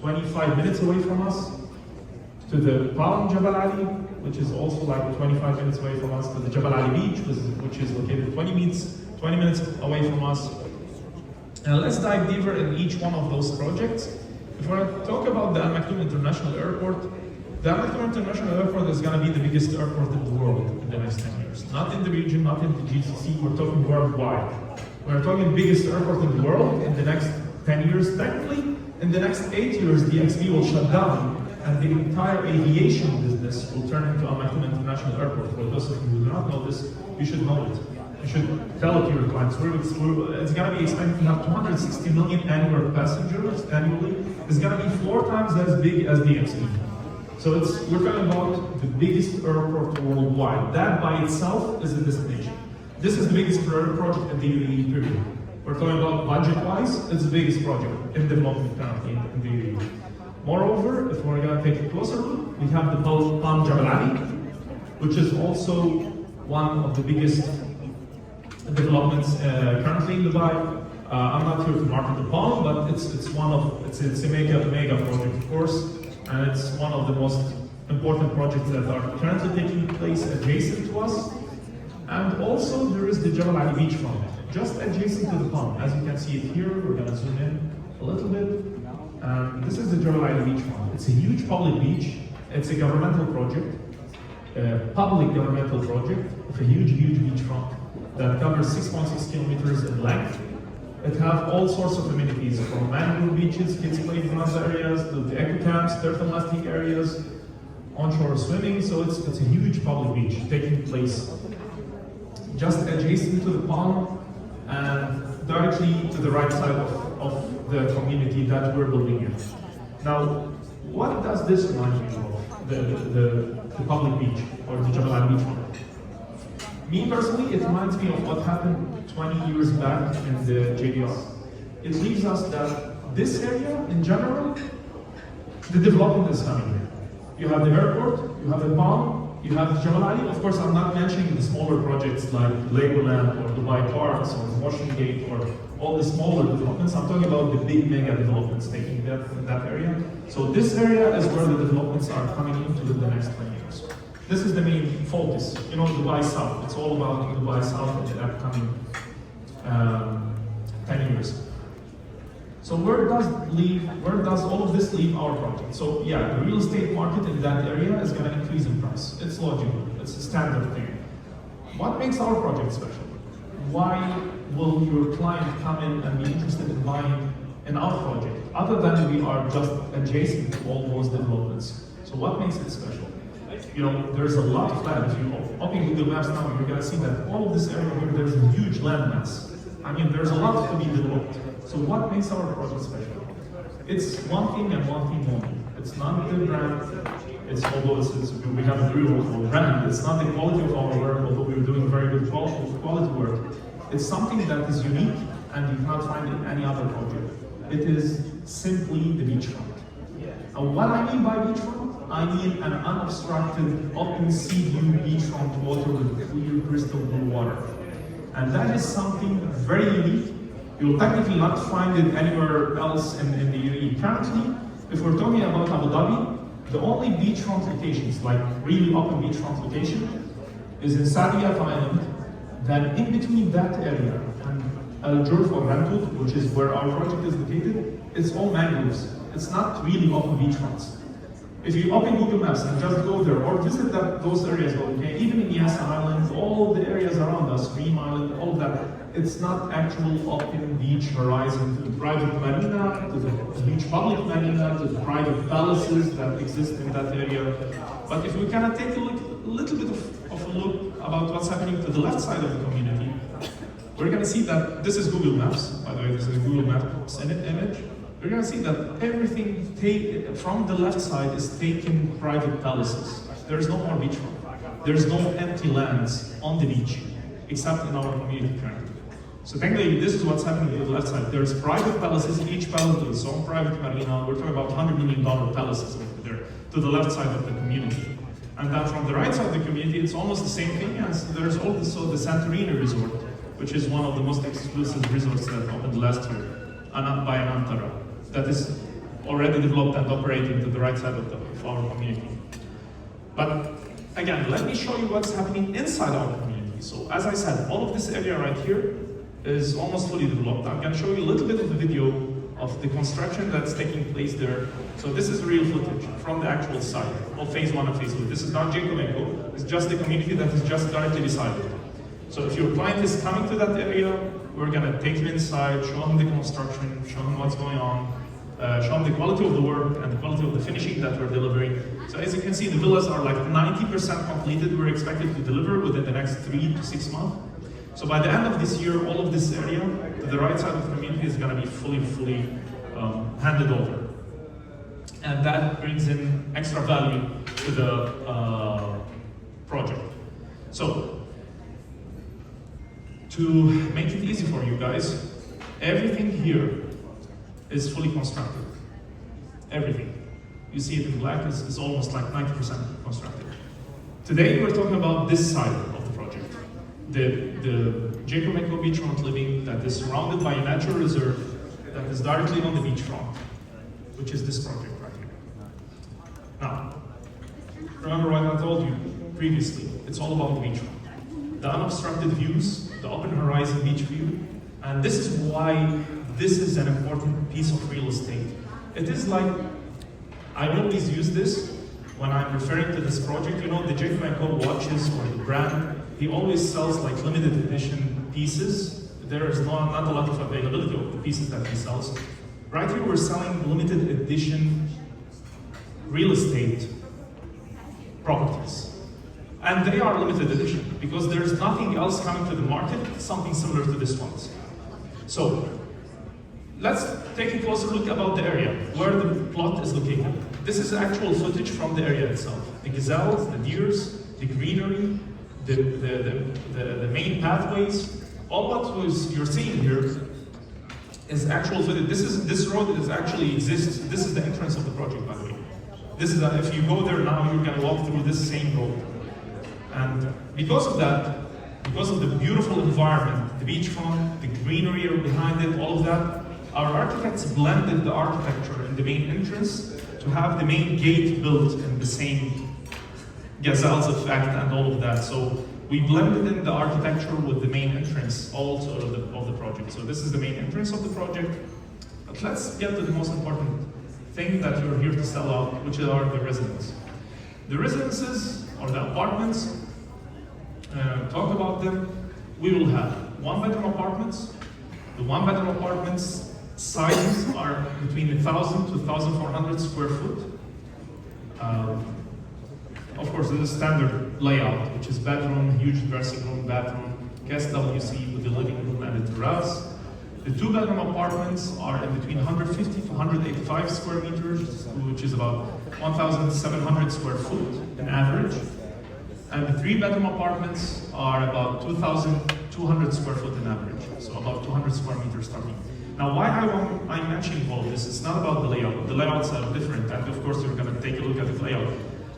25 minutes away from us, to the Palm Jabal Ali, which is also like 25 minutes away from us, to the Jabal Ali Beach, which is located 20 minutes away from us. And let's dive deeper in each one of those projects. If we're going to talk about the Al Maktoum International Airport, the Al Maktoum International Airport is going to be the biggest airport in the world in the next 10 years. Not in the region, not in the GCC, we're talking worldwide. We're talking biggest airport in the world in the next 10 years. Technically, in the next 8 years, the XB will shut down and the entire aviation business will turn into Al Maktoum International Airport. For those of you who do not know this, you should know it. You should tell it to your clients. It's going to be expected to have 260 million annual passengers annually. It's going to be 4 times as big as the XB. So we're talking about the biggest airport worldwide. That by itself is a destination. This is the biggest project in the UAE period. We're talking about budget-wise, it's the biggest project in development currently in the UAE. Moreover, if we're going to take a closer look, we have the Palm Jabal Ali, which is also one of the biggest developments currently in Dubai. I'm not here to market the Palm, but it's a mega project, of course, and it's one of the most important projects that are currently taking place adjacent to us. And also there is the Jabal Ali Beachfront, just adjacent to the Palm. As you can see it here, we're going to zoom in a little bit. This is the Jabal Ali Beachfront. It's a huge public beach. It's a governmental project, a public governmental project of a huge beachfront that covers 6.6 kilometers in length. It has all sorts of amenities, from mangrove beaches, kids playground areas, to the eco camps, turtle nesting areas, onshore swimming. So it's a huge public beach taking place just adjacent to the Palm and directly to the right side of the community that we're building in. Now, what does this remind you of, the public beach, or the Jabal Ali Beach? Me personally, it reminds me of what happened 20 years back in the JDR. It leaves us that this area, in general, the development is coming here. You have the airport, you have the Palm, you have the Jabal Ali. Of course, I'm not mentioning the smaller projects like Legoland or Dubai Parks or Washing Gate or all the smaller developments. I'm talking about the big mega developments taking that in that area. So this area is where the developments are coming into the next 20 years. This is the main focus. You know, Dubai South. It's all about Dubai South in the upcoming 10 years. So where does all of this leave our project? So yeah, the real estate market in that area is going to increase in price. It's logical. It's a standard thing. What makes our project special? Why will your client come in and be interested in buying in our project, other than we are just adjacent to all those developments? So what makes it special? You know, there's a lot of land. If you open Google Maps now, you're going to see that all of this area here, there's a huge land mass. I mean, there's a lot to be developed. So what makes our project special? It's one thing and one thing only. It's not the brand. Although we have a very wonderful brand, it's not the quality of our work, although we're doing very good quality work. It's something that is unique and you cannot find in any other project. It is simply the beachfront. And what I mean by beachfront, I mean an unobstructed, open sea view beachfront water with clear crystal blue water. And that is something very unique. You'll technically not find it anywhere else in the UAE. Currently, if we're talking about Abu Dhabi, the only beachfront locations, like really open beachfront location, is in Saadiyat Island. Then in between that area and Al Jurf or Rantut, which is where our project is located, it's all mangroves. It's not really open beachfronts. If you open Google Maps and just go there or visit those areas, okay, even in Yas Island, all the areas around us, Dream Island, all of that, it's not actual open beach horizon to the private marina, to the huge public marina, to the private palaces that exist in that area. But if we kind of take a little bit of a look about what's happening to the left side of the community, we're going to see that this is Google Maps. By the way, this is Google Maps image. We're going to see that everything from the left side is taken private palaces. There's no more beachfront. There's no empty lands on the beach, except in our community currently. So technically, this is what's happening to the left side. There's private palaces, each palace with its own private marina. We're talking about $100 million palaces over there, to the left side of the community. And then from the right side of the community, it's almost the same thing as there's also the Santorini Resort, which is one of the most exclusive resorts that opened last year, by Anantara. That is already developed and operating to the right side of our community. But again, let me show you what's happening inside our community. So as I said, all of this area right here is almost fully developed. I'm going to show you a little bit of the video of the construction that's taking place there. So this is real footage from the actual site of phase 1 and phase 2. This is not Grytsenko, it's just the community that is just directly beside it. So if your client is coming to that area, we're going to take him inside, show him the construction, show him what's going on, show him the quality of the work and the quality of the finishing that we're delivering. So as you can see, the villas are like 90% completed. We're expected to deliver within the next 3 to 6 months. So by the end of this year, all of this area to the right side of the community is going to be fully handed over. And that brings in extra value to the project. So to make it easy for you guys, everything here is fully constructed. Everything. You see it in black is almost like 90% constructed. Today we're talking about this side of the project. The Grytsenko Beachfront living that is surrounded by a natural reserve that is directly on the beachfront, which is this project right here. Now, remember what I told you previously, it's all about the beachfront. The unobstructed views, the open horizon beach view, and this is why this is an important piece of real estate. It is like, I always use this when I'm referring to this project. You know, the Grytsenko watches or the brand, he always sells like limited edition pieces. There is not a lot of availability of the pieces that he sells. Right here we're selling limited edition real estate properties. And they are limited edition because there's nothing else coming to the market, something similar to this one. So let's take a closer look about the area, where the plot is located. This is actual footage from the area itself. The gazelles, the deers, the greenery, the main pathways, all what you're seeing here is actual footage. This road is actually exists. This is the entrance of the project, by the way. This is if you go there now, you're going to walk through this same road. And because of that, because of the beautiful environment, the beachfront, the greenery behind it, all of that, our architects blended the architecture in the main entrance to have the main gate built in the same gazelles effect and all of that. So we blended in the architecture with the main entrance also of the project. So this is the main entrance of the project. But let's get to the most important thing that you're here to sell out, which are the residences. The residences or the apartments, talk about them. We will have 1-bedroom apartments. The 1-bedroom apartments sizes are between 1,000 to 1,400 square foot. Of course, there's a standard layout, which is bedroom, huge dressing room, bathroom, guest WC with the living room and the terrace. The 2-bedroom apartments are in between 150 to 185 square meters, which is about 1,700 square foot in average. And the 3-bedroom apartments are about 2,200 square foot in average, so about 200 square meters starting. Now, why I'm mentioning all of this, it's not about the layout. The layouts are different, and of course, you're going to take a look at the layout.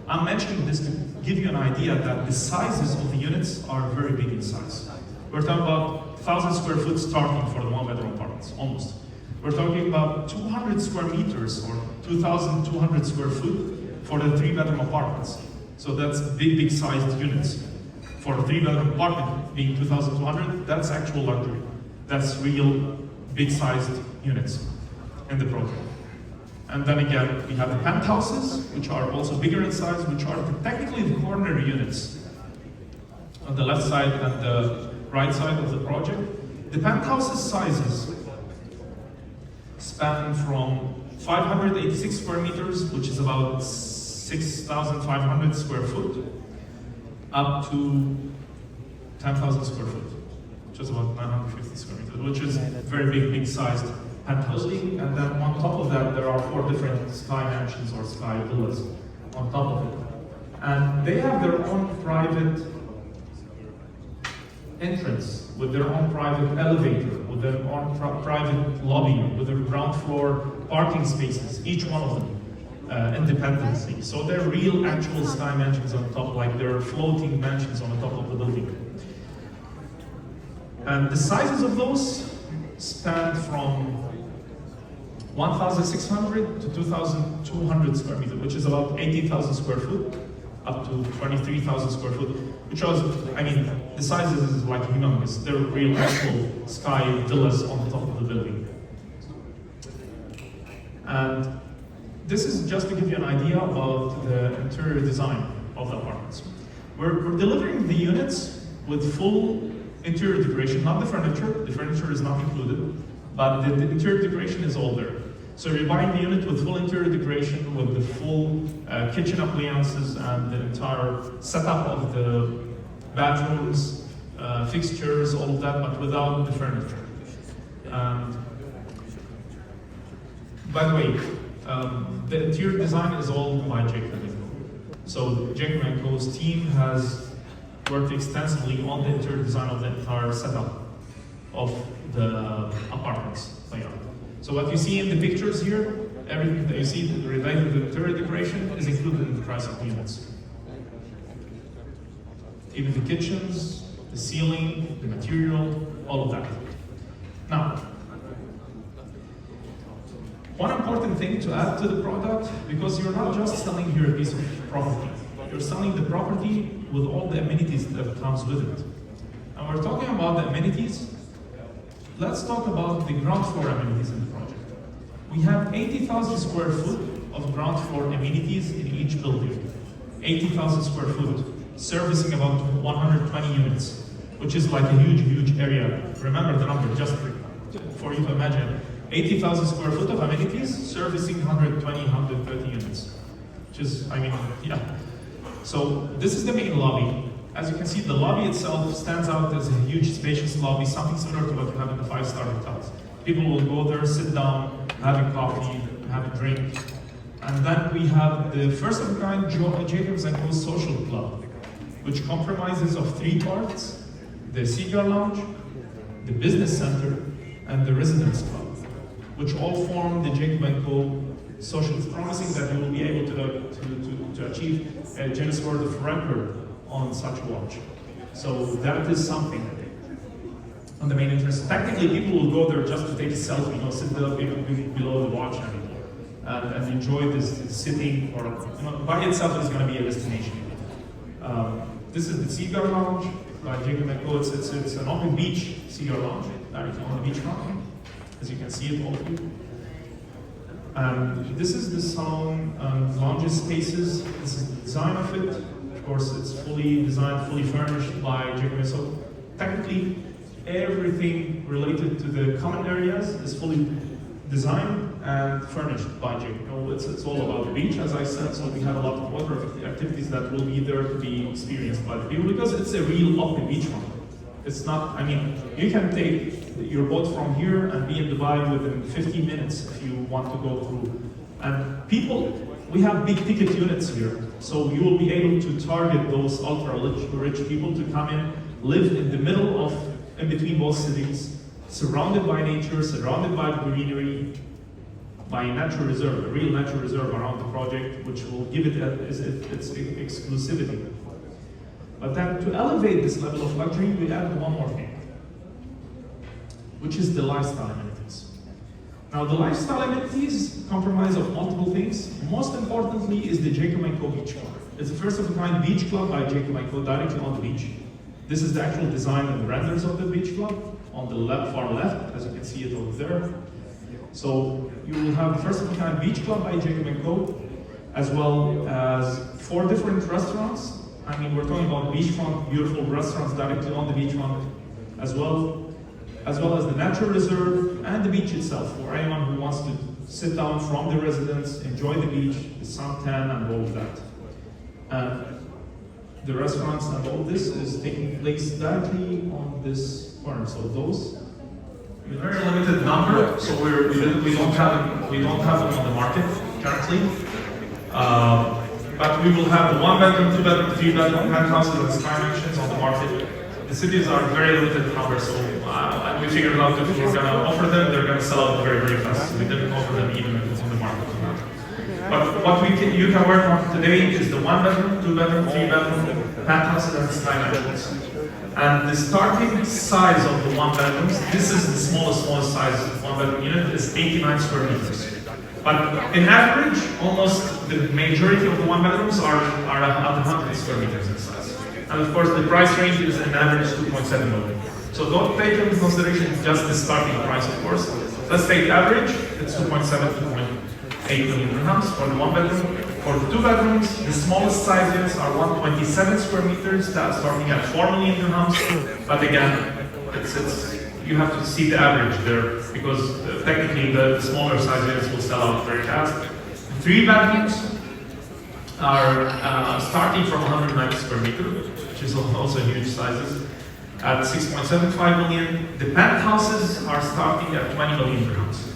I'm mentioning this to give you an idea that the sizes of the units are very big in size. We're talking about 1,000 square foot starting for the 1-bedroom apartments, almost. We're talking about 200 square meters or 2,200 square foot for the 3-bedroom apartments. So that's big sized units. For a 3-bedroom apartment being 2,200, that's actual luxury. That's real big sized units in the project. And then again, we have the penthouses, which are also bigger in size, which are technically the corner units on the left side and the right side of the project. The penthouses sizes span from 586 square meters, which is about 6,500 square foot, up to 10,000 square foot, which is about 950 square meters, which is very big sized penthouse. And then on top of that, there are 4 different sky mansions or sky villas on top of it. And they have their own private entrance, with their own private elevator, with their own private lobby, with their ground floor parking spaces, each one of them. Independently. So they're real actual sky mansions on top, like they're floating mansions on the top of the building. And the sizes of those span from 1,600 to 2,200 square meters, which is about 80,000 square foot, up to 23,000 square foot, which was, I mean, the sizes is like humongous. They're real actual sky villas on the top of the building. And this is just to give you an idea about the interior design of the apartments. We're delivering the units with full interior decoration, not the furniture. The furniture is not included, but the interior decoration is all there. So you're buying the unit with full interior decoration, with the full kitchen appliances and the entire setup of the bathrooms, fixtures, all of that, but without the furniture. And by the way, the interior design is all by Jacob & Co. So Jacob & Co.'s team has worked extensively on the interior design of the entire setup of the apartments layout. So what you see in the pictures here, everything that you see related to the interior decoration is included in the price of the units. Even the kitchens, the ceiling, the material, all of that. Now, one important thing to add to the product, because you're not just selling here a piece of property, you're selling the property with all the amenities that comes with it. And we're talking about the amenities. Let's talk about the ground floor amenities in the project. We have 80,000 square foot of ground floor amenities in each building. 80,000 square foot, servicing about 120 units, which is like a huge, huge area. Remember the number, just for you to imagine. 80,000 square foot of amenities, servicing 120, 130 units. Which is, I mean, yeah. So this is the main lobby. As you can see, the lobby itself stands out as a huge, spacious lobby, something similar to what you have in the five-star hotels. People will go there, sit down, have a coffee, have a drink. And then we have the first-of-a-kind Jacob & Co. Social Club, which comprises of three parts: the Cigar Lounge, the Business Center, and the Residence Club, which all form the Jacob & Co. Social, promising that you will be able to achieve a Guinness World of Record on such a watch. So that is something on the main interest. Technically, people will go there just to take a selfie, you know, sit there below the watch and enjoy this sitting, or, you know, by itself is going to be a destination. This is the Cigar Lounge by Jacob & Co. It's an open beach cigar lounge, directly on the beachfront, as you can see it all of you. This is the salon lounge spaces. This is the design of it. Of course, it's fully designed, fully furnished by Jacob & Co. Technically, everything related to the common areas is fully designed and furnished by Jacob & Co. It's all about the beach, as I said, so we have a lot of water activities that will be there to be experienced by the people, because it's a real open beachfront. It's not, I mean, you can take your boat from here and be in Dubai within 15 minutes if you want to go through. And people, we have big ticket units here, so you will be able to target those ultra rich people to come in, live in the middle of, in between both cities, surrounded by nature, surrounded by greenery, by a natural reserve, a real natural reserve around the project, which will give it its exclusivity. But then to elevate this level of luxury, we added one more thing, which is the lifestyle amenities. Now, the lifestyle amenities comprise of multiple things. Most importantly is the Jacob & Co. Beach Club. It's a first-of-a-kind beach club by Jacob & Co. directly on the beach. This is the actual design and renders of the beach club on the far left, as you can see it over there. So you will have the first-of-a-kind beach club by Jacob & Co. as well as 4 different restaurants. I mean, we're talking about beachfront, beautiful restaurants directly on the beachfront, as well as the natural reserve and the beach itself for anyone who wants to sit down from the residence, enjoy the beach, the suntan, and all of that. The restaurants and all this is taking place directly on this corner. So those, a very limited number. So we don't have them on the market currently. But we will have the 1-bedroom, 2-bedroom, 3-bedroom penthouses and sky mansions on the market. The cities are very limited numbers, so we figured out if we're going to offer them, they're going to sell out very, very fast. So we didn't offer them even if it's on the market. But what you can work on today is the 1-bedroom, 2-bedroom, 3-bedroom penthouses and sky mansions. And the starting size of the one bedrooms, this is the smallest size of one bedroom unit, is 89 square meters. But in average, almost the majority of the one bedrooms are at 100 square meters in size. And of course, the price range is an average 2.7 million. So don't take into consideration just the starting price, of course. Let's take average, it's 2.7, 2.8 million dirhams for the one bedroom. For the two bedrooms, the smallest sizes are 127 square meters, that's starting at 4 million dirhams. But again, you have to see the average there, because technically the smaller sizes will sell out very fast. The three bedrooms are starting from 190 square meters, which is also huge sizes, at 6.75 million. The penthouses are starting at 20 million dirhams.